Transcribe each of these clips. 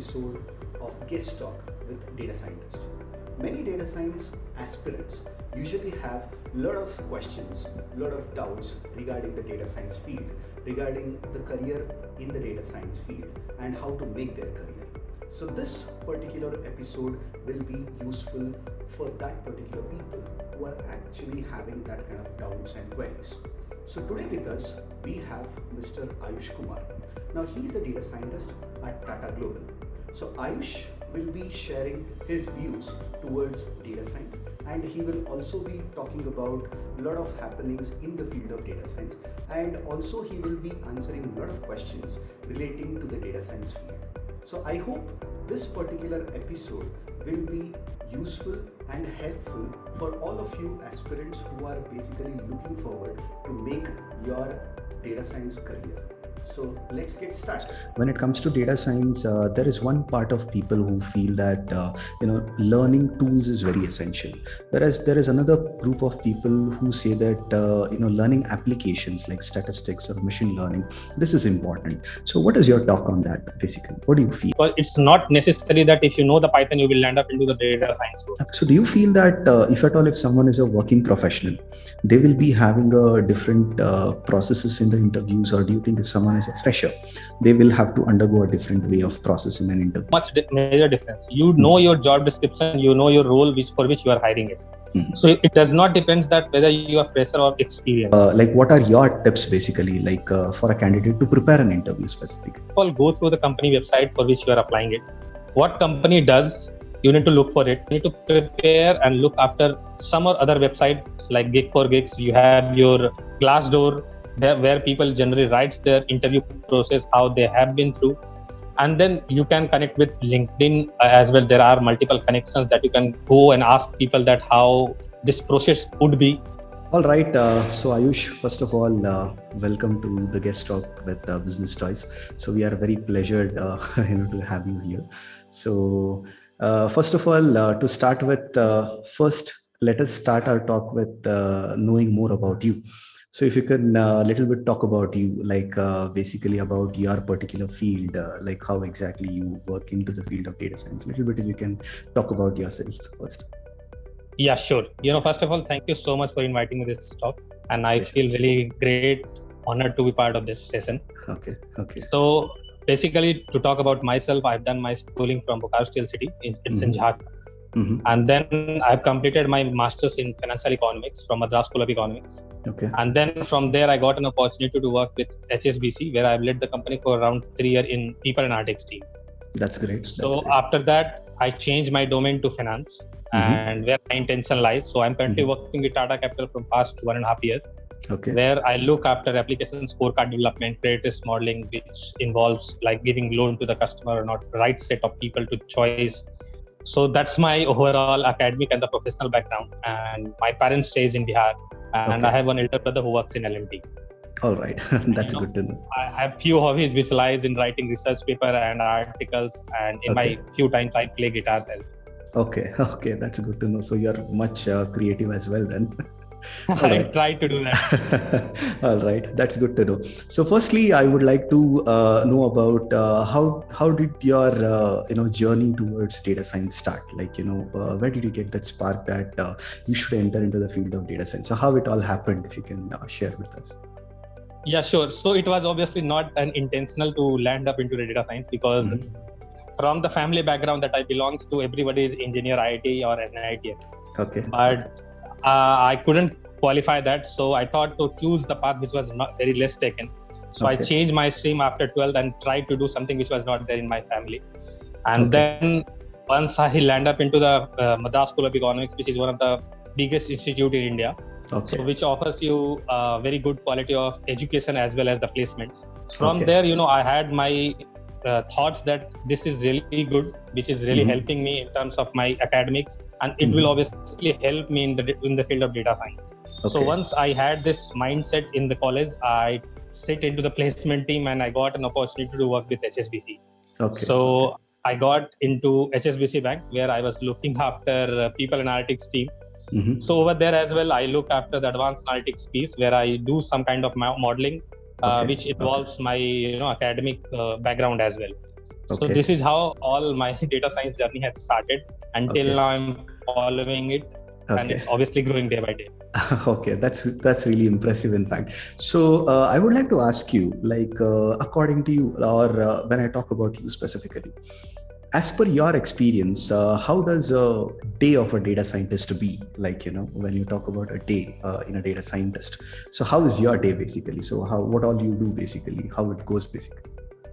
episode of Guest Talk with Data Scientist. Many data science aspirants usually have a lot of questions, a lot of doubts regarding the data science field, regarding the career in the data science field and how to make their career. So this particular episode will be useful for that particular people who are actually having that kind of doubts and queries. So today with us, we have Mr. Ayush Kumar. Now he's a data scientist at Tata Global. So Ayush will be sharing his views towards data science, and he will also be talking about a lot of happenings in the field of data science, and also he will be answering a lot of questions relating to the data science field. So I hope this particular episode will be useful and helpful for all of you aspirants who are basically looking forward to make your data science career. So let's get started. When it comes to data science, there is one part of people who feel that learning tools is very essential, whereas there is another group of people who say that learning applications like statistics or machine learning, this is important. So what is your talk on that? Basically, what do you feel? Because it's not necessary that if you know the Python, you will land up into the data science world. So do you feel that if someone is a working professional, they will be having a different processes in the interviews, or do you think if someone is a fresher, they will have to undergo a different way of process in an interview? Major difference. You know your job description, you know your role for which you are hiring it. Mm-hmm. So it does not depend that whether you are fresher or experienced. What are your tips basically, for a candidate to prepare an interview specifically? Well, go through the company website for which you are applying it. What company does, you need to look for it. You need to prepare and look after some or other websites like Gig4Gigs. You have your Glassdoor, where people generally write their interview process, how they have been through. And then you can connect with LinkedIn as well. There are multiple connections that you can go and ask people that how this process would be. All right. So Ayush, first of all, welcome to the Guest Talk with Business Toys. So we are very pleasured to have you here. So first of all, to start with, first let us start our talk with knowing more about you. So if you can little bit talk about you, basically about your particular field, like how exactly you work into the field of data science. Little bit if you can talk about yourself first. Yeah, sure. First of all, thank you so much for inviting me to this talk. And I feel really great, honored to be part of this session. Okay. So basically, to talk about myself, I've done my schooling from Bokaro Steel City. It's in Jharkhand. Mm-hmm. And then I've completed my master's in financial economics from Madras School of Economics. Okay. And then from there, I got an opportunity to work with HSBC, where I've led the company for around 3 years in people analytics team. That's great. So after that, I changed my domain to finance, and where my intention lies. So I'm currently working with Tata Capital from past 1.5 years. Okay. Where I look after application scorecard development, credit risk modeling, which involves like giving loan to the customer or not, right set of people to choice. So that's my overall academic and the professional background. And my parents stays in Bihar, and I have one elder brother who works in L&T. All right, that's good to know. I have few hobbies which lies in writing research paper and articles, and in my few times I play guitar as well. Okay, that's good to know. So you're much creative as well then. I try to do that. All right, that's good to know. So firstly, I would like to know about how did your journey towards data science start? Where did you get that spark that you should enter into the field of data science? So how it all happened, if you can share with us. Yeah, sure. So it was obviously not an intentional to land up into data science, because from the family background that I belongs to, everybody is engineer, IIT or NIT. Okay. But I couldn't qualify that, so I thought to choose the path which was not very less taken. So I changed my stream after 12th and tried to do something which was not there in my family. And then once I land up into the Madras School of Economics, which is one of the biggest institute in India, so which offers you very good quality of education as well as the placements. From there, I had my thoughts that this is really good, which is really helping me in terms of my academics, and it will obviously help me in the field of data science. So once I had this mindset in the college, I sit into the placement team and I got an opportunity to work with HSBC. So I got into HSBC Bank, where I was looking after people analytics team. So over there as well, I look after the advanced analytics piece, where I do some kind of modeling, which involves my academic background as well. So this is how all my data science journey has started. Until now, I'm following it, and it's obviously growing day by day. Okay, that's really impressive, in fact. So I would like to ask you, like, according to you, or when I talk about you specifically, as per your experience, how does a day of a data scientist be? Like, when you talk about a day in a data scientist, so how is your day basically? So what all you do basically, how it goes basically?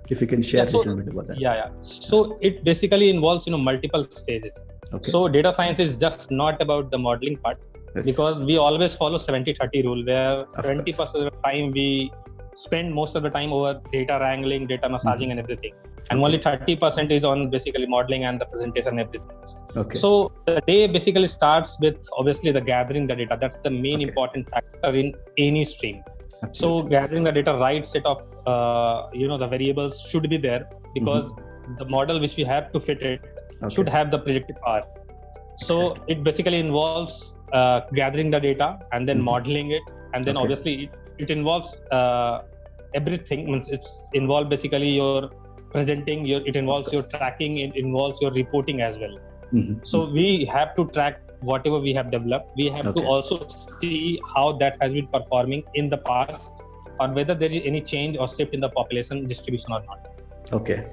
If you can share a little bit about that. Yeah. So it basically involves, multiple stages. Okay. So data science is just not about the modeling part, because we always follow 70-30 rule, where 70% of the time we spend most of the time over data wrangling, data massaging and everything. And only 30% is on basically modeling and the presentation and everything. Okay. So the day basically starts with obviously the gathering the data. That's the main important factor in any stream. Absolutely. So gathering the data, right set of the variables should be there, because the model which we have to fit it should have the predictive power. So it basically involves gathering the data and then modeling it, and then obviously it involves everything. Means it's involved basically your presenting, it involves your tracking, it involves your reporting as well. So we have to track whatever we have developed. We have to also see how that has been performing in the past, or whether there is any change or shift in the population distribution or not. Okay.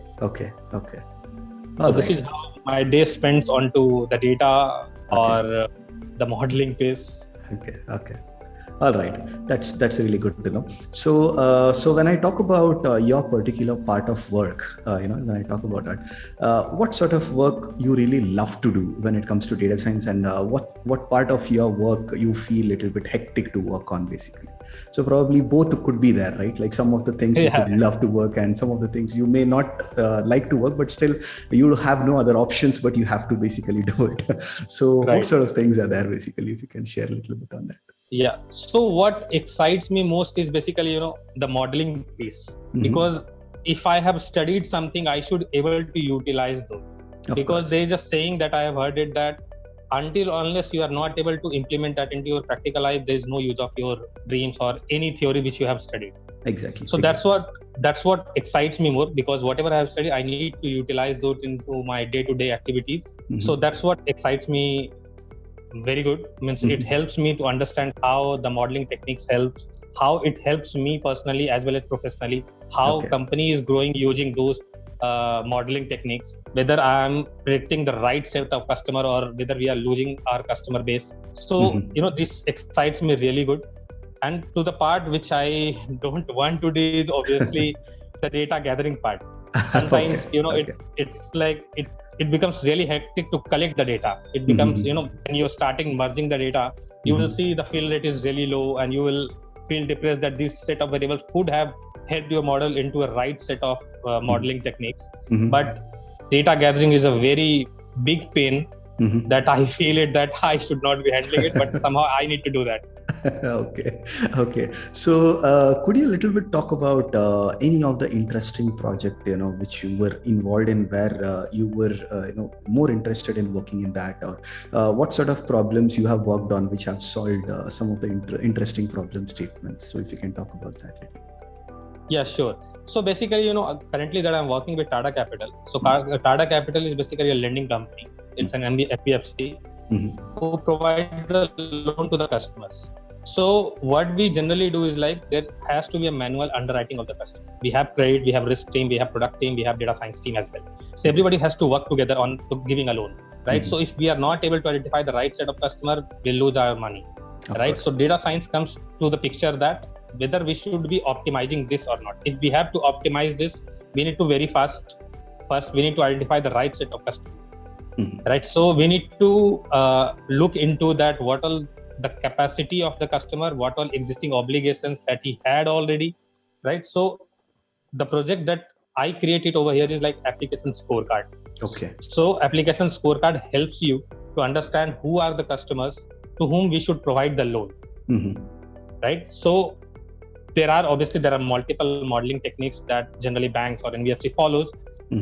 So this is how my day spends onto the data or the modeling piece. Okay. All right, that's really good to know. So when I talk about your particular part of work, when I talk about that, what sort of work you really love to do when it comes to data science, and what part of your work you feel a little bit hectic to work on, basically? So probably both could be there, right? Like some of the things you could love to work, and some of the things you may not like to work, but still you have no other options, but you have to basically do it. So what sort of things are there, basically, if you can share a little bit on that? Yeah. So what excites me most is basically, the modeling piece, because if I have studied something, I should able to utilize those. Because they're just saying that, I have heard it, that unless you are not able to implement that into your practical life, there is no use of your dreams or any theory which you have studied. Exactly. So that's what excites me more, because whatever I have studied, I need to utilize those into my day-to-day activities. So that's what excites me very good. Means it helps me to understand how the modeling techniques helps, how it helps me personally as well as professionally, how company is growing using those modeling techniques, whether I'm predicting the right set of customer or whether we are losing our customer base. So this excites me really good. And to the part which I don't want to do is obviously the data gathering part. Sometimes it's like it becomes really hectic to collect the data. It becomes when you're starting merging the data, you will see the fill rate is really low, and you will feel depressed that this set of variables could have helped your model into a right set of modeling techniques. But data gathering is a very big pain that I feel it that I should not be handling it, but somehow I need to do that. Okay. So could you a little bit talk about any of the interesting project which you were involved in, where you were more interested in working in that, or what sort of problems you have worked on which have solved some of the interesting problem statements? So if you can talk about that. Yeah, sure. So basically, currently that I'm working with Tata Capital. So Tata Capital is basically a lending company. It's an NBFC who provides the loan to the customers. So what we generally do is, like, there has to be a manual underwriting of the customer. We have credit, we have risk team, we have product team, we have data science team as well. So everybody has to work together on giving a loan, right? So if we are not able to identify the right set of customer, we lose our money, right? So data science comes to the picture that whether we should be optimizing this or not. If we have to optimize this, we need to very fast. First, we need to identify the right set of customers, right? So we need to look into that. What all the capacity of the customer, what all existing obligations that he had already, right? So the project that I created over here is like application scorecard. So application scorecard helps you to understand who are the customers to whom we should provide the loan, right? So there are multiple modeling techniques that generally banks or NBFC follows,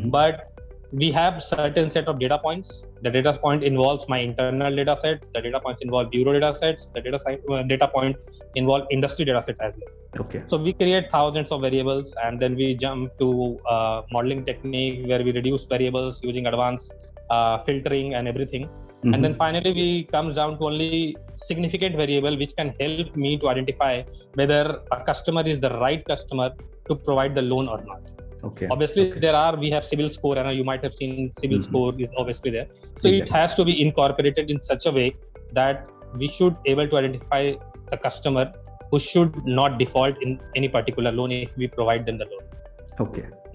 but we have certain set of data points. The data point involves my internal data set. The data points involve bureau data sets. The data point involve industry data set as well. Okay. So we create thousands of variables, and then we jump to modeling technique where we reduce variables using advanced filtering and everything. Mm-hmm. And then finally we comes down to only significant variable which can help me to identify whether a customer is the right customer to provide the loan or not. Okay. Obviously, we have CIBIL score, and you might have seen CIBIL score is obviously there. So Exactly. it has to be incorporated in such a way that we should able to identify the customer who should not default in any particular loan if we provide them the loan.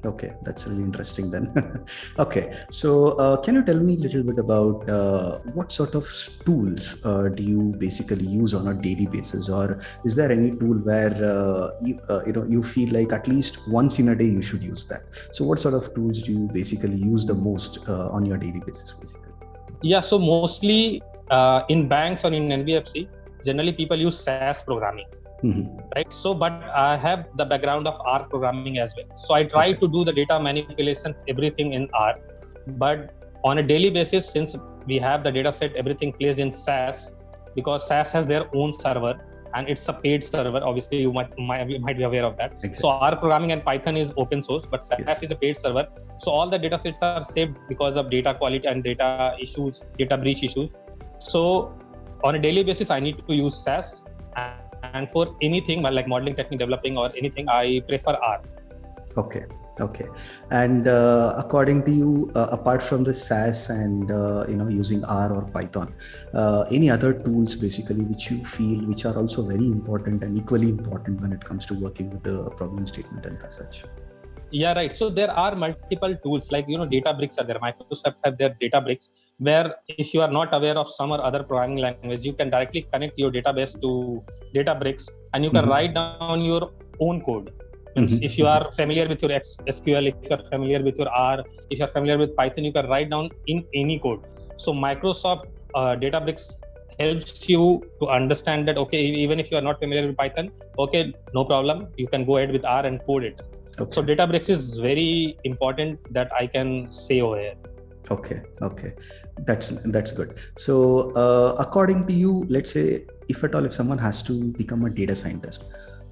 Okay, that's really interesting then. Okay, so can you tell me a little bit about what sort of tools do you basically use on a daily basis, or is there any tool where you feel like at least once in a day you should use that? So what sort of tools do you basically use the most on your daily basis, basically? Yeah, so mostly in banks or in NBFC, generally people use SAS programming. Mm-hmm. Right. So, but I have the background of R programming as well. So I try to do the data manipulation, everything in R. But on a daily basis, since we have the data set, everything placed in SAS, because SAS has their own server and it's a paid server. Obviously, you might be aware of that. Exactly. So R programming and Python is open source, but SAS is a paid server. So all the data sets are saved because of data quality and data issues, data breach issues. So on a daily basis, I need to use SAS. And for anything like modeling technique developing or anything, I prefer R. Okay. And according to you, apart from the SAS and using R or Python, any other tools basically which you feel which are also very important and equally important when it comes to working with the problem statement and such? Yeah, right. So there are multiple tools like Databricks are there. Microsoft have their Databricks, where if you are not aware of some or other programming language, you can directly connect your database to Databricks and you can write down your own code. If you are familiar with your SQL, if you are familiar with your R, if you are familiar with Python, you can write down in any code. So Microsoft Databricks helps you to understand that, okay, even if you are not familiar with Python, okay, no problem. You can go ahead with R and code it. Okay. So Databricks is very important that I can say over here. Okay. That's good. So according to you, let's say if someone has to become a data scientist,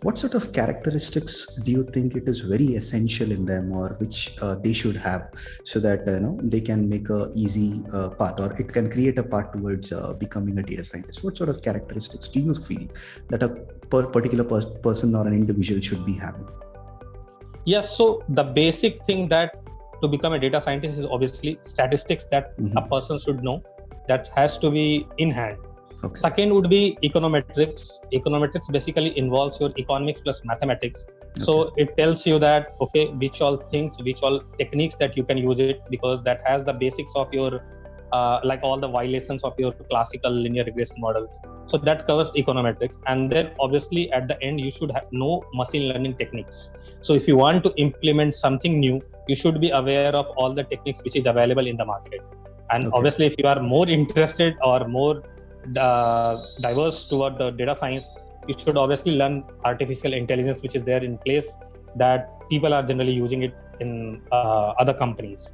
what sort of characteristics do you think it is very essential in them, or which they should have, so that they can make a easy path, or it can create a path towards becoming a data scientist? What sort of characteristics do you feel that a particular person or an individual should be having? Yes, so the basic thing that to become a data scientist is obviously statistics that a person should know, that has to be in hand. Okay. Second would be econometrics. Econometrics basically involves your economics plus mathematics. Okay. So it tells you that, okay, which all techniques that you can use it, because that has the basics of your like all the violations of your classical linear regression models. So that covers econometrics. And then obviously at the end, you should know machine learning techniques. So if you want to implement something new, you should be aware of all the techniques which is available in the market. And obviously, if you are more interested or more diverse toward the data science, you should obviously learn artificial intelligence, which is there in place, that people are generally using it in other companies.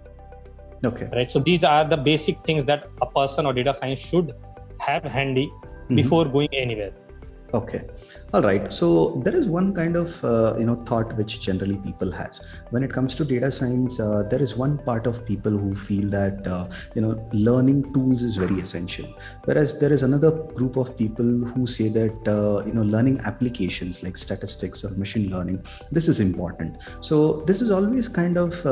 Okay. Right. So these are the basic things that a person or data science should have handy before going anywhere. Okay. All right. So there is one kind of thought which generally people has when it comes to data science. There is one part of people who feel that learning tools is very essential, whereas there is another group of people who say that learning applications like statistics or machine learning, this is important. So this is always kind of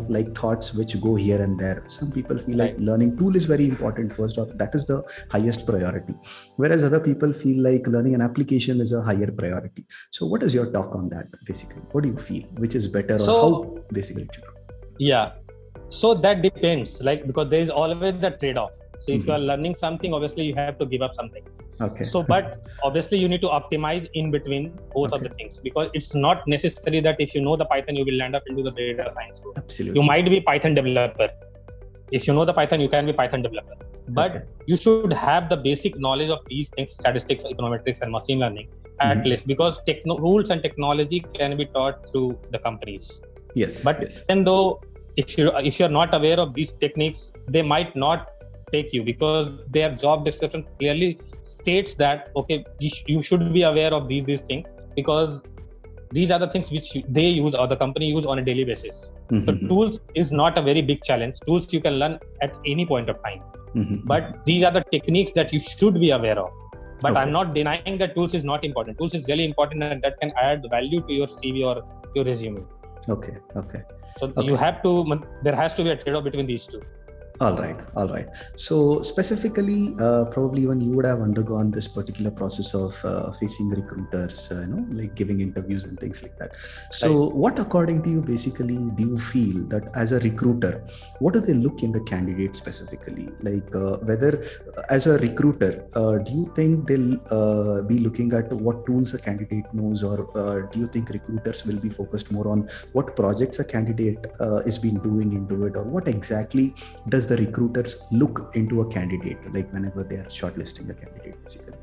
like thoughts which go here and there. Some people feel like learning tool is very important first, or that is the highest priority, whereas other people feel like learning an application is a higher priority. So what is your talk on that basically? What do you feel? Which is better, or how basically it should go? Yeah. So that depends, because there is always a trade-off. So if you are learning something, obviously you have to give up something. Okay. So, but obviously you need to optimize in between both of the things, because it's not necessary that if you know the Python, you will land up into the data science role. Absolutely. You might be Python developer. If you know the Python, you can be Python developer. But you should have the basic knowledge of these things, statistics, econometrics, and machine learning at least, because rules and technology can be taught through the companies. Yes. But even though if you're not aware of these techniques, they might not take you, because their job description clearly states that okay, you should be aware of these things, because these are the things which they use or the company use on a daily basis. So tools is not a very big challenge. Tools you can learn at any point of time, but these are the techniques that you should be aware of. But I'm not denying that tools is not important. Tools is really important, and that can add value to your CV or your resume. Okay. So you have to, there has to be a trade-off between these two. All right. So specifically, probably even you would have undergone this particular process of facing recruiters, like giving interviews and things like that. So what, according to you, basically, do you feel that as a recruiter, what do they look in the candidate specifically? Like whether as a recruiter, do you think they'll be looking at what tools a candidate knows, or do you think recruiters will be focused more on what projects a candidate is been doing into it, or what exactly does the recruiters look into a candidate, like whenever they are shortlisting a candidate, basically?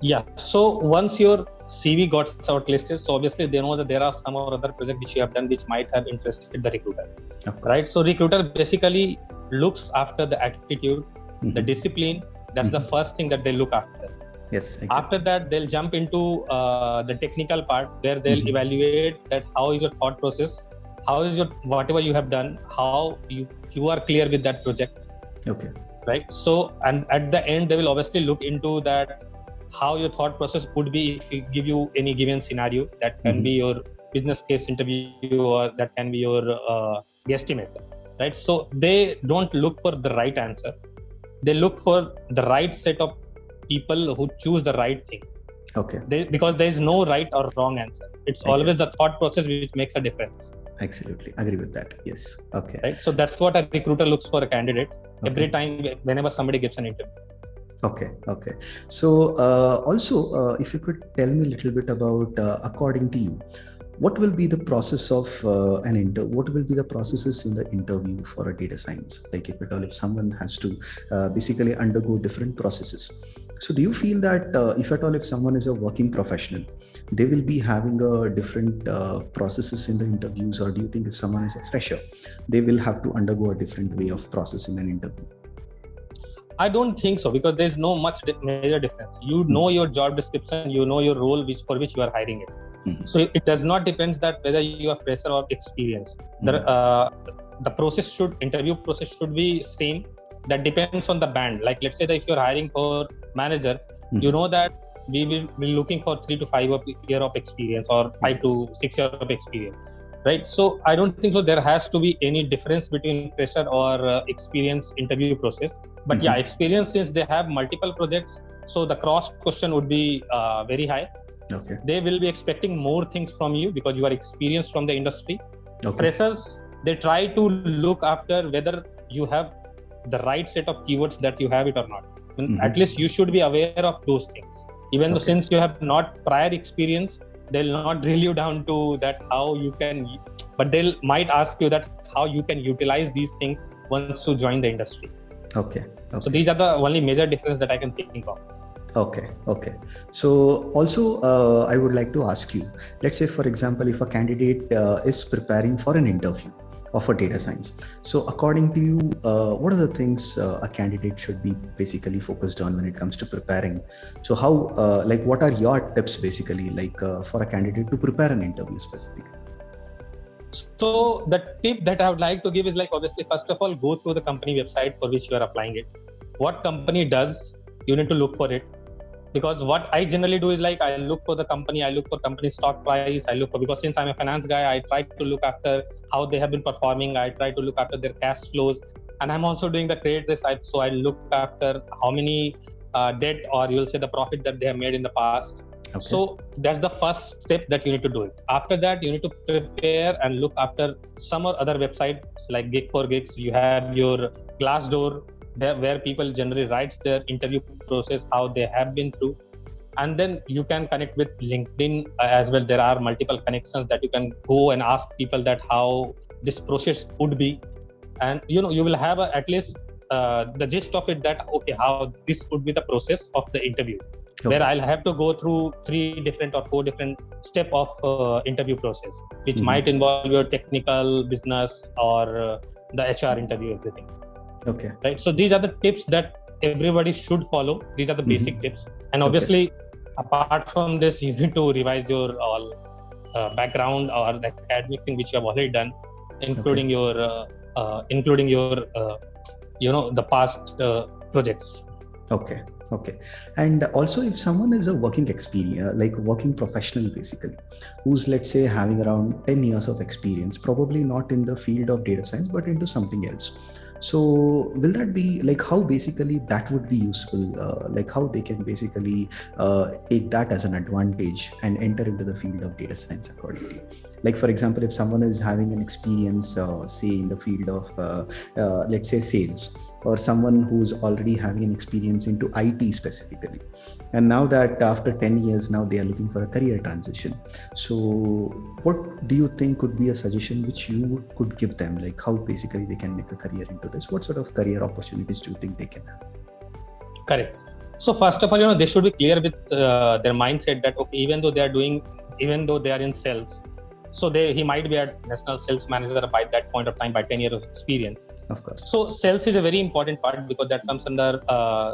Yeah. So once your CV got shortlisted, so obviously they know that there are some or other project which you have done which might have interested the recruiter, right? So recruiter basically looks after the attitude, the discipline. That's the first thing that they look after. Yes. Exactly. After that, they'll jump into the technical part, where they'll evaluate that how is your thought process, how is your whatever you have done, how you are clear with that project. Okay. Right. So, and at the end, they will obviously look into that how your thought process would be if you give you any given scenario. That can be your business case interview, or that can be your guesstimate. Right. So they don't look for the right answer. They look for the right set of people who choose the right thing. Okay. Because there is no right or wrong answer. It's always the thought process which makes a difference. Absolutely agree with that. Yes. Okay. Right. So that's what a recruiter looks for a candidate every time whenever somebody gives an interview. Okay. So also, if you could tell me a little bit about, according to you, what will be the process of what will be the processes in the interview for a data science? Like if someone has to basically undergo different processes. So do you feel that if someone is a working professional, they will be having a different processes in the interviews, or do you think if someone is a fresher, they will have to undergo a different way of processing an interview? I don't think so, because there's no much major difference. You know your job description, you know your role for which you are hiring it. So it does not depend that whether you are fresher or experienced. The interview process should be same. That depends on the band. Like let's say that if you're hiring for manager, you know that we will be looking for 3 to 5 year of experience, or 5 to 6 years of experience, right? So I don't think so there has to be any difference between fresher or experienced interview process. But yeah, experience, since they have multiple projects, so the cross question would be very high. Okay. They will be expecting more things from you because you are experienced from the industry. Freshers, they try to look after whether you have the right set of keywords that you have it or not. At least you should be aware of those things. Even though since you have not prior experience, they'll not drill you down to that how you can, but they'll might ask you that how you can utilize these things once you join the industry. Okay. So these are the only major difference that I can think of. Okay. So also, I would like to ask you, let's say, for example, if a candidate is preparing for an interview of a data science. So according to you, what are the things a candidate should be basically focused on when it comes to preparing? So how, what are your tips basically, for a candidate to prepare an interview specifically? So the tip that I would like to give is obviously, first of all, go through the company website for which you are applying it. What company does, you need to look for it. Because what I generally do is I look for the company, I look for company stock price, because since I'm a finance guy, I try to look after how they have been performing, I try to look after their cash flows, and I'm also doing the credit risk side, so I look after how many debt, or you'll say the profit that they have made in the past. Okay. So that's the first step that you need to do it. After that, you need to prepare and look after some or other websites like Gig4Gigs. You have your Glassdoor, where people generally writes their interview process, how they have been through. And then you can connect with LinkedIn as well. There are multiple connections that you can go and ask people that how this process would be. And you will have at least the gist of it, that okay, how this would be the process of the interview. where I'll have to go through 3 different or 4 different step of interview process, which might involve your technical, business, or the HR interview, everything. Okay. Right. So these are the tips that everybody should follow. These are the basic tips. And obviously, apart from this, you need to revise your all background or the academic thing which you have already done, including your the past projects. Okay. And also, if someone is a working experience, like working professional basically, who's, let's say, having around 10 years of experience, probably not in the field of data science, but into something else. So will that be like, how basically that would be useful? Like how they can basically take that as an advantage and enter into the field of data science accordingly? Like, for example, if someone is having an experience, say in the field of, let's say, sales, or someone who's already having an experience into IT specifically, and now that after 10 years, now they are looking for a career transition. So what do you think could be a suggestion which you could give them, like how basically they can make a career into this? What sort of career opportunities do you think they can have? Correct. So first of all, they should be clear with their mindset that, okay, even though they are in sales, so he might be a national sales manager by that point of time, by 10 years of experience. Of course. So sales is a very important part because that comes under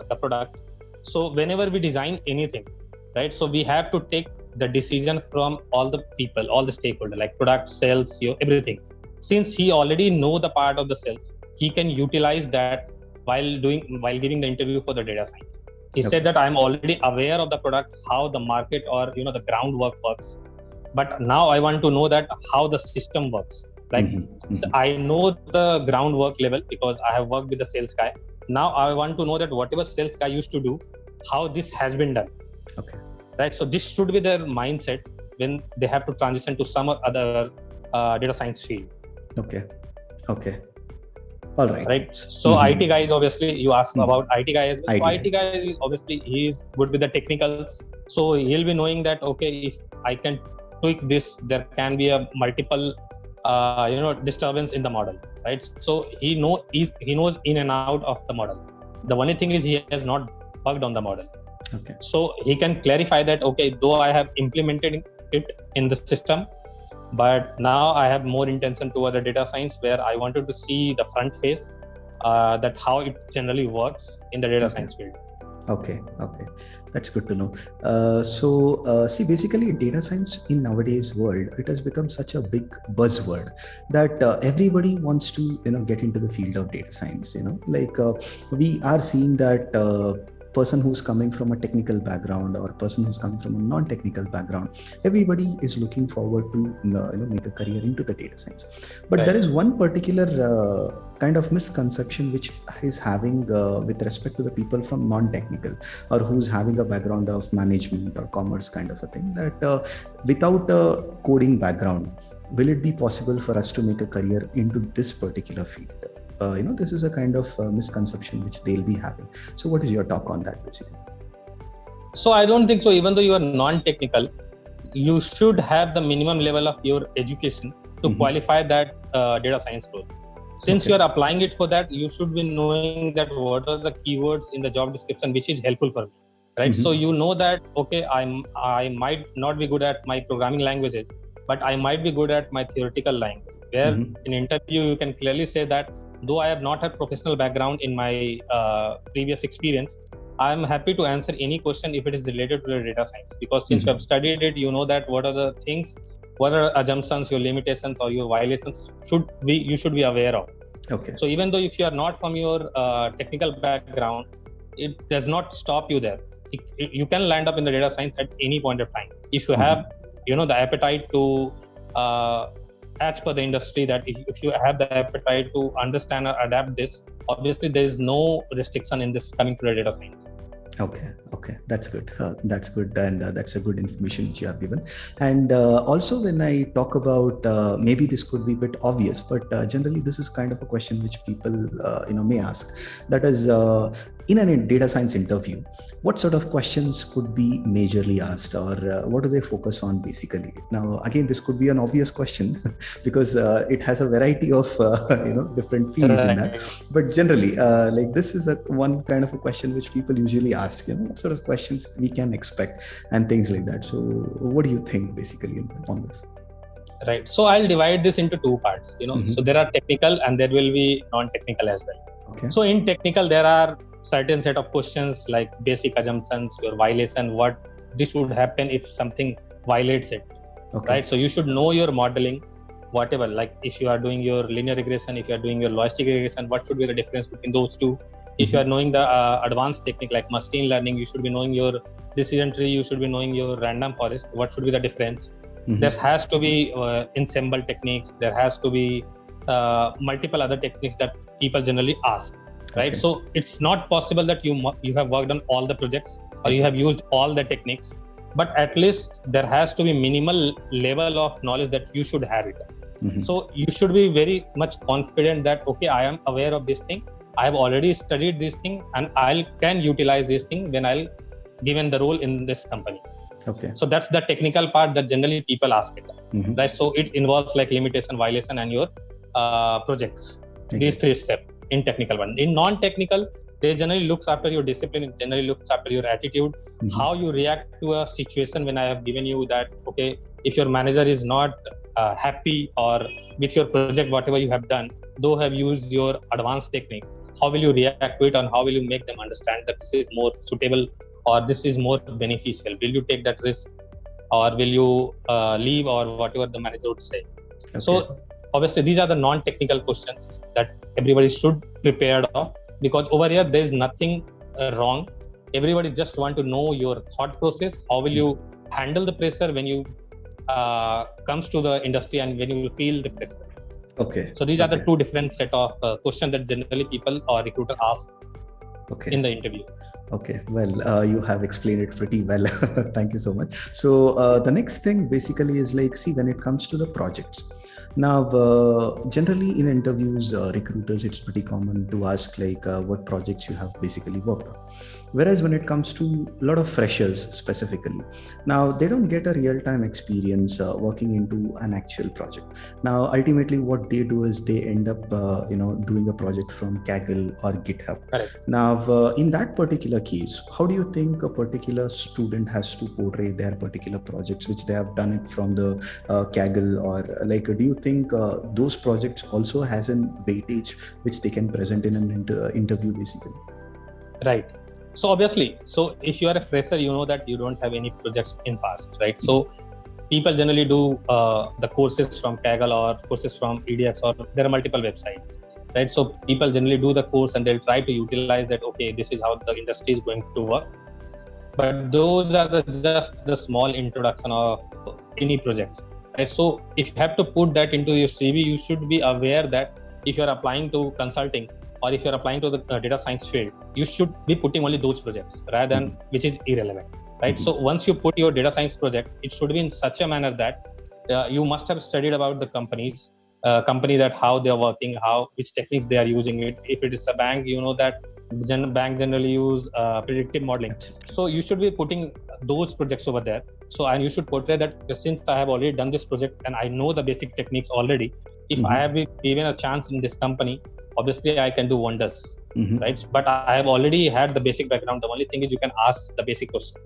the product. So whenever we design anything, right? So we have to take the decision from all the people, all the stakeholders, like product, sales, everything. Since he already know the part of the sales, he can utilize that while giving the interview for the data science. He said that I'm already aware of the product, how the market or the groundwork works. But now I want to know that how the system works. Like so I know the groundwork level because I have worked with the sales guy. Now I want to know that whatever sales guy used to do, how this has been done. Okay. Right. So this should be their mindset when they have to transition to some other data science field. Okay. All right. Right. So IT guys, obviously, you asked about IT guys. So IT guy is obviously he's good with the technicals. So he'll be knowing that, okay, if I can tweak this, there can be a multiple disturbance in the model, right? So he knows in and out of the model. The only thing is he has not worked on the model. Okay. So he can clarify that, okay, though I have implemented it in the system, but now I have more intention toward the data science where I wanted to see the front face, that how it generally works in the data science field. Okay. That's good to know. See, basically data science in nowadays world, it has become such a big buzzword that everybody wants to, get into the field of data science, we are seeing that person who's coming from a technical background or person who's coming from a non-technical background, everybody is looking forward to make a career into the data science. But there is one particular kind of misconception which is having with respect to the people from non-technical or who's having a background of management or commerce kind of a thing, that without a coding background, will it be possible for us to make a career into this particular field? This is a kind of misconception which they'll be having. So what is your talk on that basically? So I don't think so. Even though you are non-technical, you should have the minimum level of your education to qualify that data science role. Since you are applying it for that, you should be knowing that what are the keywords in the job description which is helpful for me, right? So you know that, okay, I might not be good at my programming languages, but I might be good at my theoretical language. Where in interview you can clearly say that though I have not had professional background in my previous experience, I am happy to answer any question if it is related to the data science, because since you have studied it, you know that what are the things, what are assumptions, your limitations or your violations you should be aware of. Okay. So even though if you are not from your technical background, it does not stop you there. You can land up in the data science at any point of time if you have the appetite to as per the industry, that if you have the appetite to understand or adapt this, obviously there is no restriction in this coming to the data science. Okay, that's good. And that's a good information which you have given. And also, when I talk about, maybe this could be a bit obvious, but generally this is kind of a question which people may ask. That is, in a data science interview, what sort of questions could be majorly asked, or what do they focus on basically? Now, again, this could be an obvious question because it has a variety of different fields in that. But generally, like this is one kind of a question which people usually ask. ask? What sort of questions we can expect and things like that. So what do you think basically on this? Right. So I'll divide this into two parts. So there are technical and there will be non-technical as well. Okay. So in technical, there are certain set of questions like basic assumptions, your violation, what this would happen if something violates it. Okay. Right. So you should know your modeling, whatever, like if you are doing your linear regression, if you are doing your logistic regression, what should be the difference between those two? If you are knowing the advanced technique like machine learning, you should be knowing your decision tree, you should be knowing your random forest, what should be the difference? There has to be ensemble techniques, there has to be multiple other techniques that people generally ask, right? Okay. So it's not possible that you have worked on all the projects or you have used all the techniques, but at least there has to be minimal level of knowledge that you should have it. So you should be very much confident that, okay, I am aware of this thing, I have already studied this thing, and I can utilize this thing when I'll given the role in this company. Okay. So that's the technical part that generally people ask it, right? So it involves like limitation, violation, and your projects. Okay. These three steps in technical one. In non-technical, they generally looks after your discipline, it generally looks after your attitude, how you react to a situation when I have given you that, okay, if your manager is not happy or with your project, whatever you have done, though have used your advanced technique, how will you react to it and how will you make them understand that this is more suitable or this is more beneficial? Will you take that risk or will you leave or whatever the manager would say? Okay. So obviously these are the non-technical questions that everybody should prepare of, because over here there is nothing wrong. Everybody just want to know your thought process. How will you handle the pressure when you comes to the industry and when you feel the pressure? Okay. So these are the two different set of questions that generally people or recruiter ask in the interview. Okay, well, you have explained it pretty well. Thank you so much. So the next thing basically is like, see, when it comes to the projects. Now, generally in interviews, recruiters, it's pretty common to ask like what projects you have basically worked on. Whereas when it comes to a lot of freshers specifically, now they don't get a real-time experience working into an actual project. Now, ultimately what they do is they end up, doing a project from Kaggle or GitHub. Correct. Now, in that particular case, how do you think a particular student has to portray their particular projects, which they have done it from the Kaggle, or like, do you think those projects also has an weightage which they can present in an interview basically? Right. So obviously, so if you are a fresher, you know that you don't have any projects in past, right? So people generally do the courses from Kaggle or courses from EDX, or there are multiple websites, right? So people generally do the course and they'll try to utilize that, okay, this is how the industry is going to work. But those are just the small introduction of any projects, right? So if you have to put that into your CV, you should be aware that if you're applying to consulting, or if you're applying to the data science field, you should be putting only those projects rather than which is irrelevant, right? So once you put your data science project, it should be in such a manner that you must have studied about the company that how they are working, which techniques they are using it. If it is a bank, you know that bank generally use predictive modeling. So you should be putting those projects over there. So, and you should portray that since I have already done this project and I know the basic techniques already, if I have been given a chance in this company, obviously I can do wonders, right? But I have already had the basic background. The only thing is you can ask the basic question,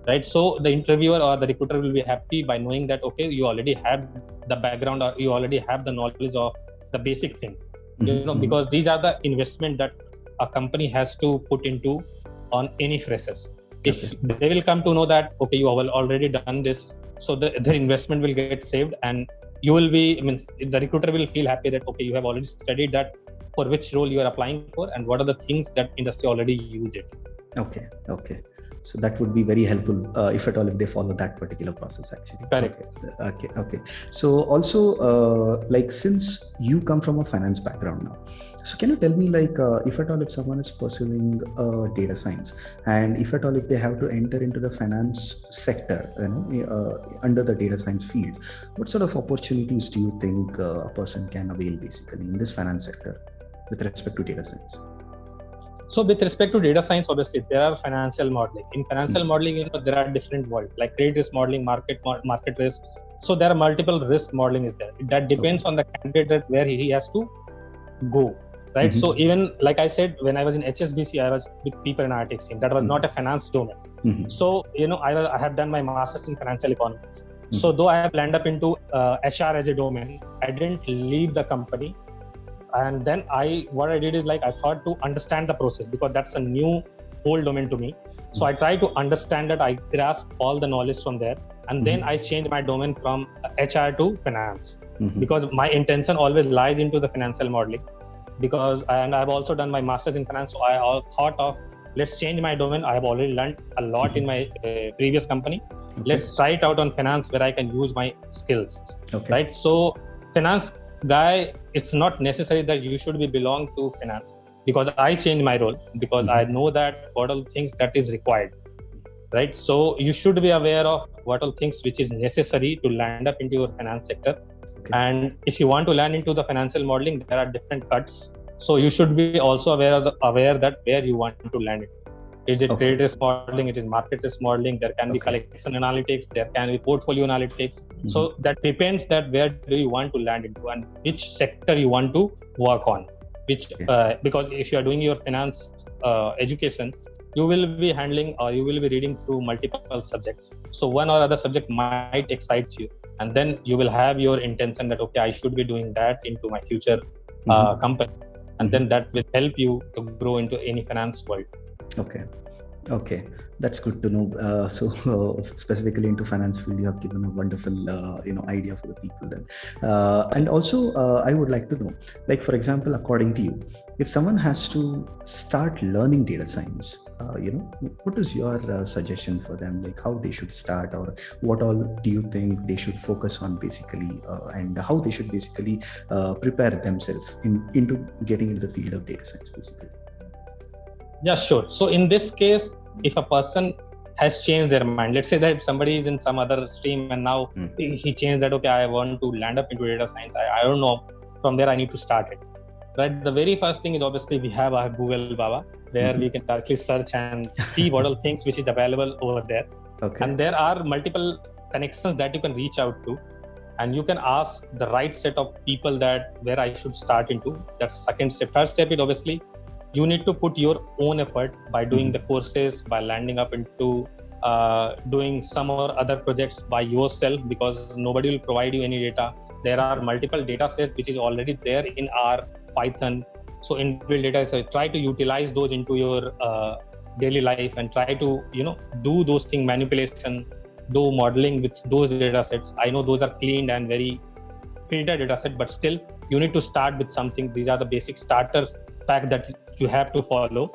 right? So the interviewer or the recruiter will be happy by knowing that, okay, you already have the background or you already have the knowledge of the basic thing, because these are the investment that a company has to put into on any freshers. If they will come to know that, okay, you have already done this, so their investment will get saved, and you will be, the recruiter will feel happy that, okay, you have already studied that for which role you are applying for and what are the things that industry already use it. Okay. So that would be very helpful if at all if they follow that particular process actually. Correct. Okay. So also like since you come from a finance background now, so can you tell me like if at all if someone is pursuing data science and if at all if they have to enter into the finance sector, under the data science field, what sort of opportunities do you think a person can avail basically in this finance sector with respect to data science? So with respect to data science, obviously there are financial modeling. In financial modeling, there are different worlds like credit risk modeling, market risk. So there are multiple risk modeling is there. That depends on the candidate where he has to go, right? So even like I said, when I was in HSBC, I was with people analytics team. That was not a finance domain. So I have done my master's in financial economics. So though I have landed up into HR as a domain, I didn't leave the company. And then what I did is I thought to understand the process, because that's a new whole domain to me. So I tried to understand that, I grasped all the knowledge from there, and then I changed my domain from HR to finance, because my intention always lies into the financial modeling. And I've also done my master's in finance, so I thought of, let's change my domain. I have already learned a lot in my previous company. Let's try it out on finance, where I can use my skills. Right? So finance guy, it's not necessary that you should be belong to finance, because I changed my role, because I know that what all things that is required, right? So you should be aware of what all things which is necessary to land up into your finance sector. And if you want to land into the financial modeling, there are different cuts. So you should be also aware that where you want to land it. Is it credit risk modeling? It is market risk modeling. There can be collection analytics. There can be portfolio analytics. So that depends that where do you want to land into and which sector you want to work on. Because if you are doing your finance education, you will be handling or you will be reading through multiple subjects. So one or other subject might excite you, and then you will have your intention that, okay, I should be doing that into my future company. And then that will help you to grow into any finance world. Okay, that's good to know. So specifically into finance field, you have given a wonderful idea for the people then. And also I would like to know, like for example, according to you, if someone has to start learning data science, what is your suggestion for them? Like how they should start, or what all do you think they should focus on basically, and how they should basically prepare themselves into getting into the field of data science basically? Yeah, sure. So in this case, if a person has changed their mind, let's say that if somebody is in some other stream and now he changed that, okay, I want to land up into data science. I don't know, from there I need to start it. Right. The very first thing is obviously we have our Google Baba, where we can directly search and see what all things which is available over there. And there are multiple connections that you can reach out to, and you can ask the right set of people that where I should start into. That's second step. Third step is obviously you need to put your own effort by doing the courses, by landing up into doing some or other projects by yourself, because nobody will provide you any data. There are multiple data sets which is already there in our Python. So inbuilt data sets, try to utilize those into your daily life and try to do those things, manipulation, do modeling with those data sets. I know those are cleaned and very filtered data set, but still you need to start with something. These are the basic starter pack that you have to follow.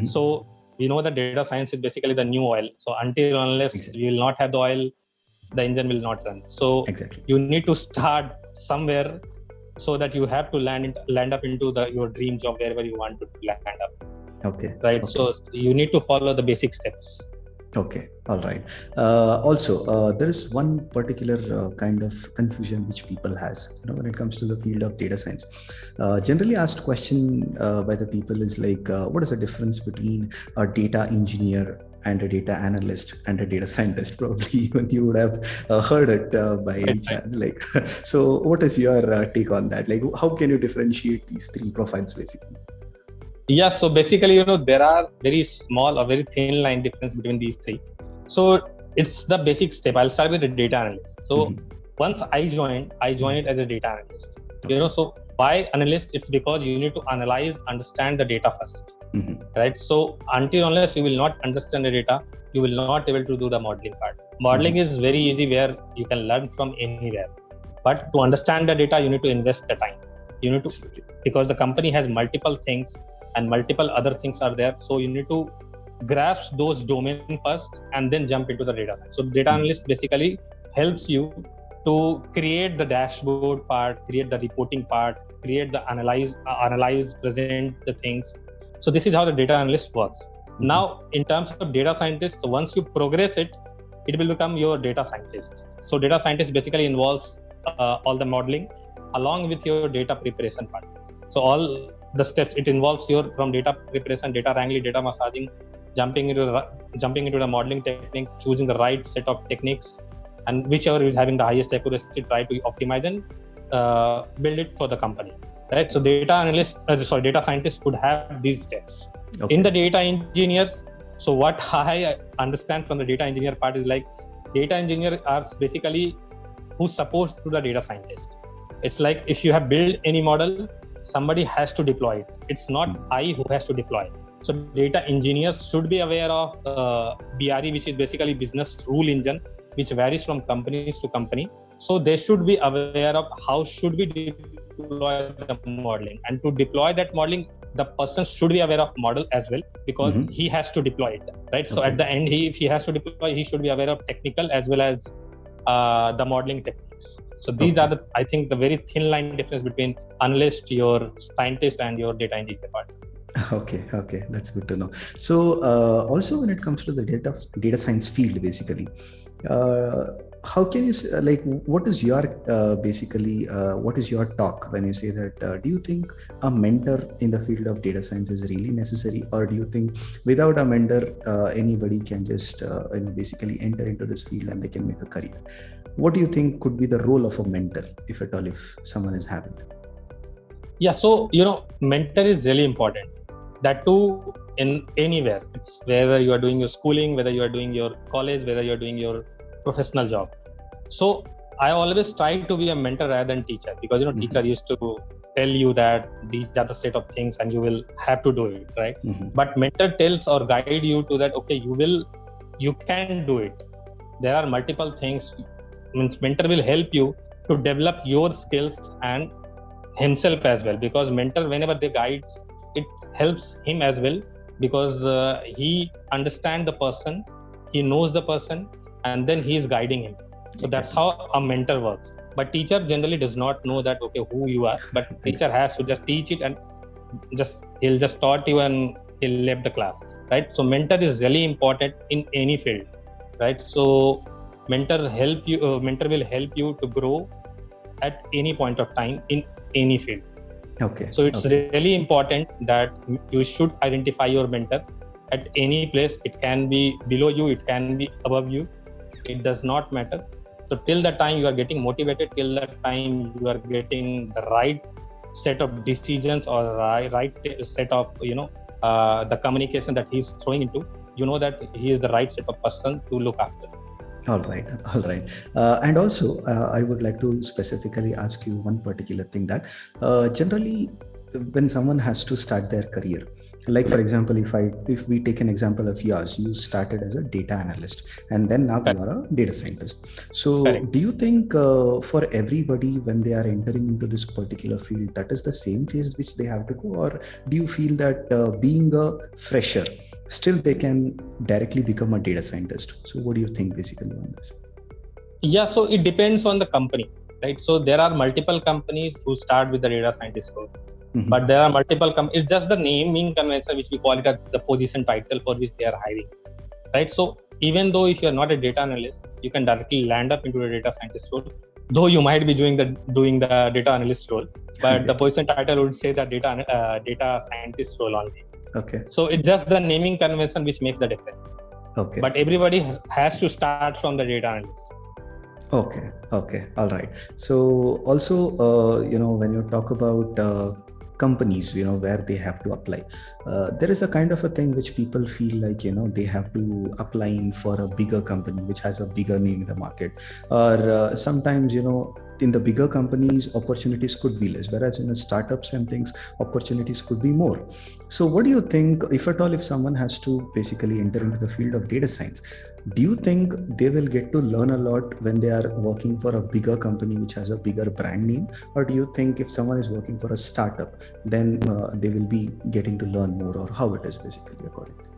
So we know that data science is basically the new oil. So unless you will not have the oil, the engine will not run. So you need to start somewhere, so that you have to land up into your dream job wherever you want to land up. Right. So you need to follow the basic steps. Okay, all right. Also, there is one particular kind of confusion which people has, when it comes to the field of data science. Generally asked question by the people is like, what is the difference between a data engineer and a data analyst and a data scientist? Probably even you would have heard it by any chance. Like, so what is your take on that? Like, how can you differentiate these three profiles basically? Yeah, so basically, there are very small or very thin line difference between these three. So it's the basic step. I'll start with the data analyst. So once I joined it as a data analyst. So why analyst? It's because you need to understand the data first. Right? So unless you will not understand the data, you will not able to do the modeling part. Modeling is very easy, where you can learn from anywhere. But to understand the data, you need to invest the time. You need to, because the company has multiple things and multiple other things are there. So you need to grasp those domains first and then jump into the data science. So data analyst basically helps you to create the dashboard part, create the reporting part, create the analyze, present the things. So this is how the data analyst works. Now, in terms of data scientist, once you progress it will become your data scientist. So data scientist basically involves all the modeling along with your data preparation part. So all the steps, it involves from data preparation, data wrangling, data massaging, jumping into the modeling technique, choosing the right set of techniques, and whichever is having the highest accuracy, try to optimize and build it for the company. right? So data scientists could have these steps. Okay. In the data engineers, so what I understand from the data engineer part is like data engineer are basically who supports to the data scientist. It's like if you have built any model, somebody has to deploy it. It's not I who has to deploy it. So data engineers should be aware of BRE, which is basically business rule engine, which varies from companies to company. So they should be aware of how should we deploy the modeling, and to deploy that modeling, the person should be aware of model as well, because he has to deploy it, right? So at the end, if he has to deploy, he should be aware of technical as well as the modeling techniques. So these are I think the very thin line difference between analyst, your scientist, and your data engineer part. Okay, that's good to know. So also when it comes to the data science field, basically, how can you like, what is your what is your talk when you say that do you think a mentor in the field of data science is really necessary, or do you think without a mentor anybody can just basically enter into this field and they can make a career? What do you think could be the role of a mentor, if at all, if someone is having it? Yeah, so mentor is really important. That too in anywhere. It's whether you are doing your schooling, whether you are doing your college, whether you are doing your professional job. So I always try to be a mentor rather than teacher, because teacher used to tell you that these are the set of things and you will have to do it, right? But mentor tells or guide you to that, okay, you can do it. There are multiple things. Means mentor will help you to develop your skills and himself as well, because mentor, whenever they guides, it helps him as well, because he understands the person, he knows the person, and then he is guiding him. So that's how a mentor works. But teacher generally does not know that, okay, who you are, but teacher has to just teach it, and he'll just taught you and he'll left the class, right? So mentor is really important in any field, right? So mentor will help you to grow at any point of time in any field. So it's really important that you should identify your mentor at any place. It can be below you, it can be above you, it does not matter. So till the time you are getting motivated, till the time you are getting the right set of decisions or right set of the communication that he's throwing into, that he is the right set of person to look after. All right. And also, I would like to specifically ask you one particular thing, that generally when someone has to start their career, like for example, if we take an example of yours, you started as a data analyst and then now you are a data scientist. So do you think for everybody, when they are entering into this particular field, that is the same phase which they have to go, or do you feel that being a fresher, still they can directly become a data scientist? So what do you think basically on this? Yeah, so it depends on the company, right? So there are multiple companies who start with the data scientist role, but there are multiple companies. It's just the naming convention which we call it as the position title for which they are hiring, right? So even though if you are not a data analyst, you can directly land up into a data scientist role, though you might be doing the data analyst role, but the position title would say that data scientist role only. So it's just the naming convention which makes the difference. But everybody has to start from the data analyst. Okay. All right. So also, when you talk about companies, where they have to apply, there is a kind of a thing which people feel like, they have to apply in for a bigger company which has a bigger name in the market, or sometimes, in the bigger companies opportunities could be less, whereas in the startups and things opportunities could be more. So what do you think, if at all, if someone has to basically enter into the field of data science, do you think they will get to learn a lot when they are working for a bigger company which has a bigger brand name, or do you think if someone is working for a startup, then they will be getting to learn more, or how it is basically according to you?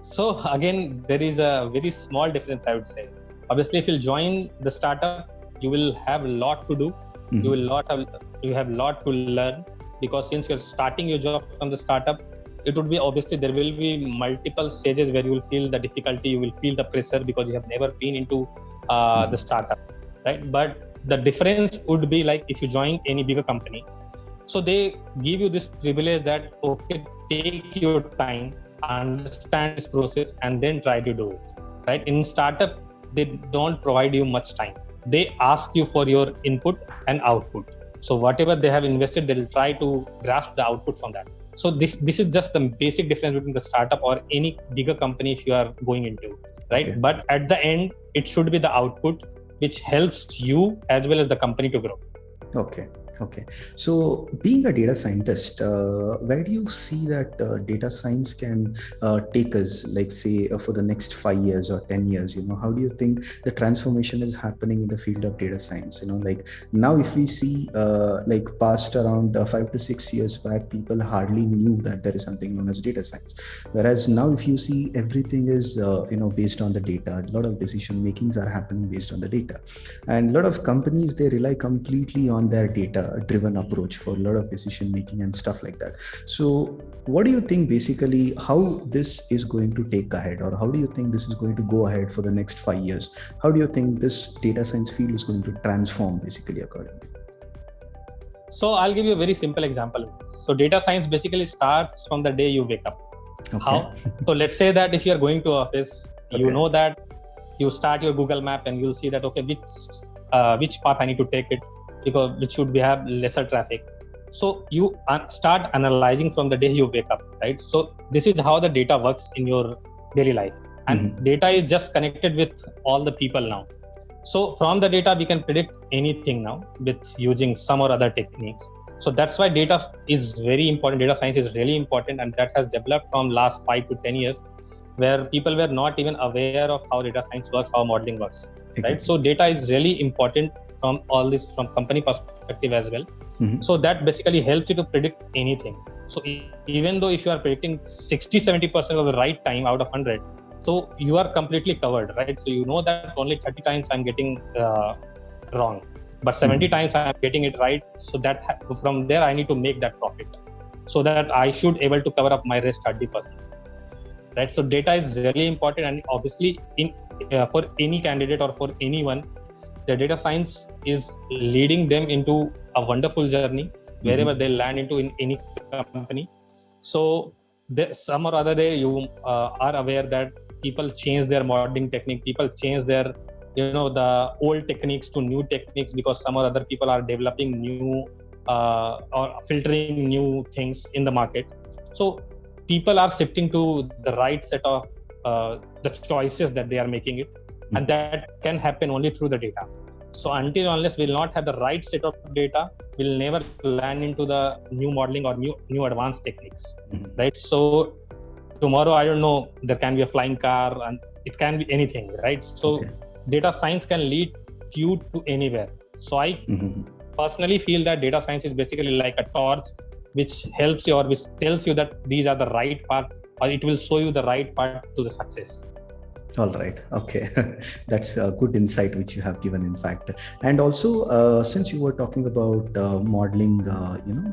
So again, there is a very small difference, I would say. Obviously, if you join the startup, you will have a lot to do. You have a lot to learn, because since you're starting your job from the startup, it would be obviously there will be multiple stages where you will feel the difficulty, you will feel the pressure, because you have never been into the startup, right? But the difference would be like if you join any bigger company, so they give you this privilege that, okay, take your time, understand this process, and then try to do it, right? In startup, they don't provide you much time. They ask you for your input and output. So whatever they have invested, they will try to grasp the output from that. So this is just the basic difference between the startup or any bigger company if you are going into, right? Okay. But at the end, it should be the output which helps you as well as the company to grow. Okay. Okay. So, being a data scientist, where do you see that data science can take us, like, say, for the next 5 years or 10 years? How do you think the transformation is happening in the field of data science? Like now, if we see, like, past around 5 to 6 years back, people hardly knew that there is something known as data science. Whereas now, if you see, everything is, based on the data. A lot of decision makings are happening based on the data. And a lot of companies, they rely completely on their data driven approach for a lot of decision making and stuff like that. So what do you think, basically, how this is going to take ahead, or how do you think this is going to go ahead for the next 5 years? How do you think this data science field is going to transform, basically, accordingly? So I'll give you a very simple example. So data science basically starts from the day you wake up. Okay. How? So let's say that if you are going to office, you know that you start your Google map and you'll see that, okay, which path I need to take it, because which should be have lesser traffic. So you start analyzing from the day you wake up, right? So this is how the data works in your daily life, and data is just connected with all the people now. So from the data we can predict anything now with using some or other techniques. So that's why data is very important. Data science is really important, and that has developed from last 5 to 10 years, where people were not even aware of how data science works, how modeling works. Exactly. Right? So data is really important from all this, from company perspective as well. So that basically helps you to predict anything. So even though if you are predicting 60-70% of the right time out of 100, so you are completely covered, right? So you know that only 30 times I'm getting wrong, but 70 times I'm getting it right. So that from there I need to make that profit, so that I should able to cover up my rest 30%. Right? So data is really important, and obviously for any candidate or for anyone, the data science is leading them into a wonderful journey wherever they land into in any company. So some or other day you are aware that people change their modeling technique, people change their the old techniques to new techniques, because some or other people are developing new or filtering new things in the market. So people are shifting to the right set of the choices that they are making it, and that can happen only through the data. So until unless we'll not have the right set of data, we'll never land into the new modeling or new advanced techniques, right? So tomorrow, I don't know, there can be a flying car, and it can be anything, right? So data science can lead you to anywhere. So I personally feel that data science is basically like a torch which helps you, or which tells you that these are the right paths, or it will show you the right path to the success. All right. Okay. That's a good insight which you have given, in fact. And also, since you were talking about modeling,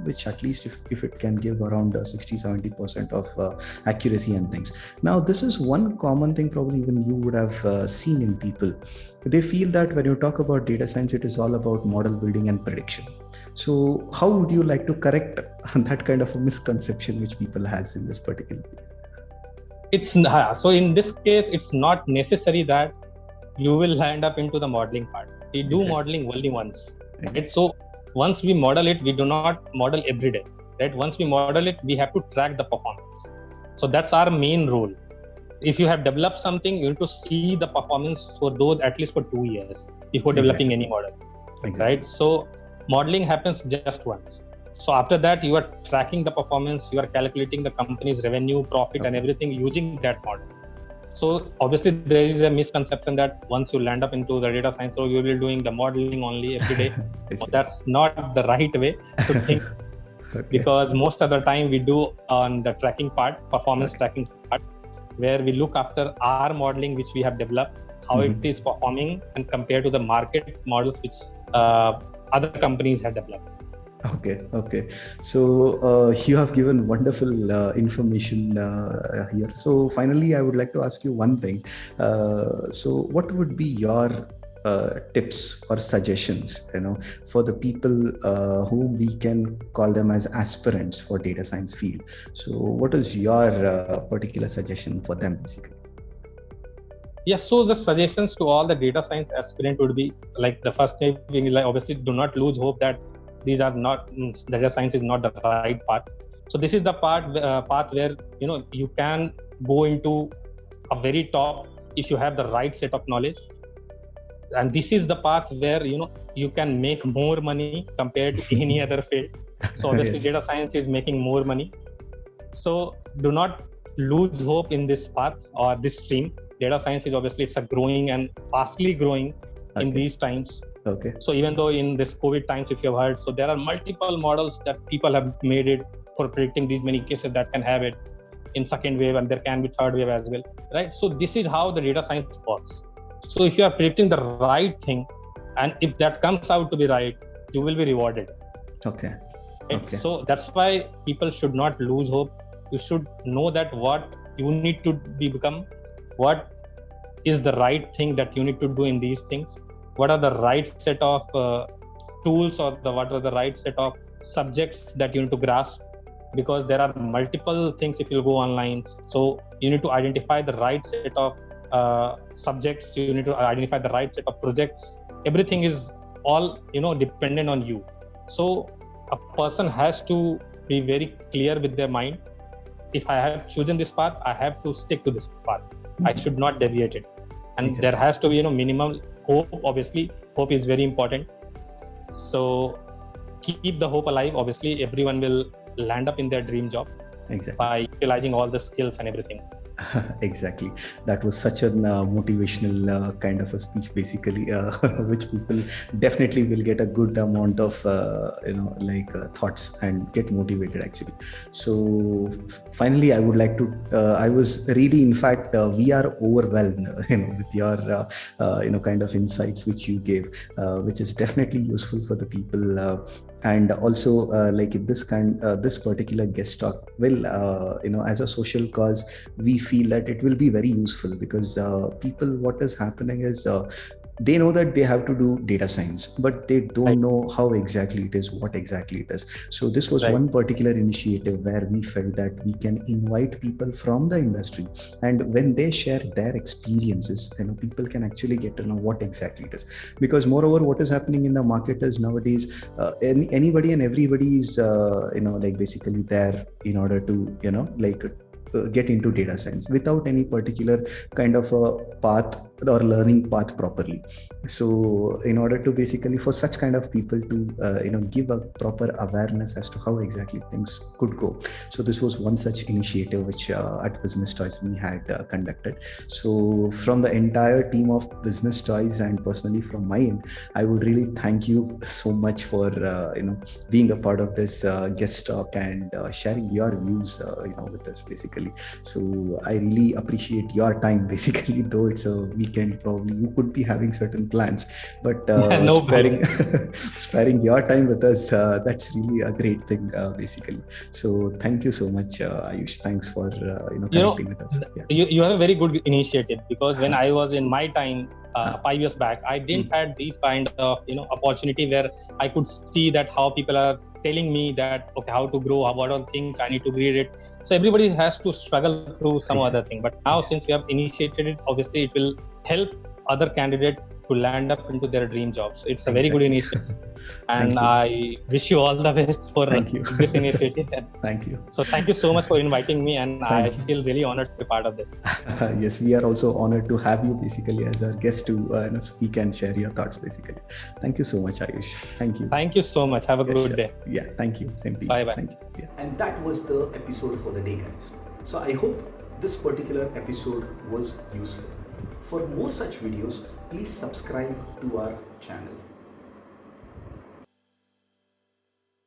which at least if it can give around 60-70% of accuracy and things. Now, this is one common thing probably even you would have seen in people. They feel that when you talk about data science, it is all about model building and prediction. So how would you like to correct that kind of a misconception which people has in this particular field? So in this case, it's not necessary that you will land up into the modeling part. We do modeling only once, right? So once we model it, we do not model every day, right? Once we model it, we have to track the performance. So that's our main role. If you have developed something, you need to see the performance for those at least for 2 years before developing any model, right? So modeling happens just once. So after that, you are tracking the performance, you are calculating the company's revenue, profit, and everything using that model. So obviously there is a misconception that once you land up into the data science, so you will be doing the modeling only every day. So that's not the right way to think, because most of the time we do on the tracking part, performance tracking part, where we look after our modeling which we have developed, how it is performing, and compared to the market models which other companies have developed. Okay. So you have given wonderful information here. So finally, I would like to ask you one thing. So what would be your tips or suggestions, for the people whom we can call them as aspirants for data science field? So what is your particular suggestion for them, basically? Yeah, so the suggestions to all the data science aspirant would be like, the first thing, like, obviously do not lose hope that these are not, data science is not the right path. So this is the path where you can go into a very top if you have the right set of knowledge, and this is the path where you can make more money compared to any other field. So obviously Yes. data science is making more money. So do not lose hope in this path or this stream. Data science is obviously, it's a growing and fastly growing in Okay. these times. Okay. So even though in this COVID times, if you have heard, so there are multiple models that people have made it for predicting these many cases that can have it in second wave, and there can be third wave as well, right? So this is how the data science works. So if you are predicting the right thing, and if that comes out to be right, you will be rewarded. Okay. Right? Okay. So that's why people should not lose hope. You should know that what you need to become, what is the right thing that you need to do in these things, what are the right set of tools, or what are the right set of subjects that you need to grasp, because there are multiple things if you go online. So you need to identify the right set of subjects, you need to identify the right set of projects. Everything is all dependent on you. So a person has to be very clear with their mind. If I have chosen this path, I have to stick to this path. I should not deviate it. And Exactly. there has to be minimum hope. Obviously hope is very important, so keep the hope alive. Obviously everyone will land up in their dream job. Exactly. By utilizing all the skills and everything. Exactly. That was such a motivational kind of a speech, basically, which people definitely will get a good amount of thoughts and get motivated actually. So finally, I would like to. I was really, in fact, we are overwhelmed, with your kind of insights which you gave, which is definitely useful for the people. And also, this particular guest talk will, as a social cause, we feel that it will be very useful, because people, what is happening is, they know that they have to do data science, but they don't Right. know how exactly it is, what exactly it is. So this was Right. one particular initiative where we felt that we can invite people from the industry, and when they share their experiences, people can actually get to know what exactly it is. Because moreover, what is happening in the market is nowadays, anybody and everybody is basically there in order to get into data science without any particular kind of a path or learning path properly. So in order to basically, for such kind of people to give a proper awareness as to how exactly things could go, so this was one such initiative which at Business Toys we had conducted. So from the entire team of Business Toys, and personally from my end, I would really thank you so much for being a part of this guest talk and sharing your views with us basically. So I really appreciate your time basically, though it's a weekend, probably you could be having certain plans, but No sparing your time with us, that's really a great thing basically. So thank you so much, Ayush. Thanks for connecting with us. Yeah. You have a very good initiative, because when I was in my time 5 years back, I didn't had these kind of opportunity where I could see that how people are telling me that okay, how to grow, what are things I need to read it. So everybody has to struggle through some other thing, but now since we have initiated it, obviously it will help other candidates to land up into their dream jobs. So it's a very good initiative. And I wish you all the best for this initiative. Thank you. So thank you so much for inviting me, and I feel really honored to be part of this. Yes, we are also honored to have you basically as our guest to speak and share your thoughts basically. Thank you so much, Ayush. Thank you. Thank you so much. Have a good day. Yeah, thank you. Same to you. Bye bye. Thank you. Yeah. And that was the episode for the day, guys. So I hope this particular episode was useful. For more such videos, please subscribe to our channel.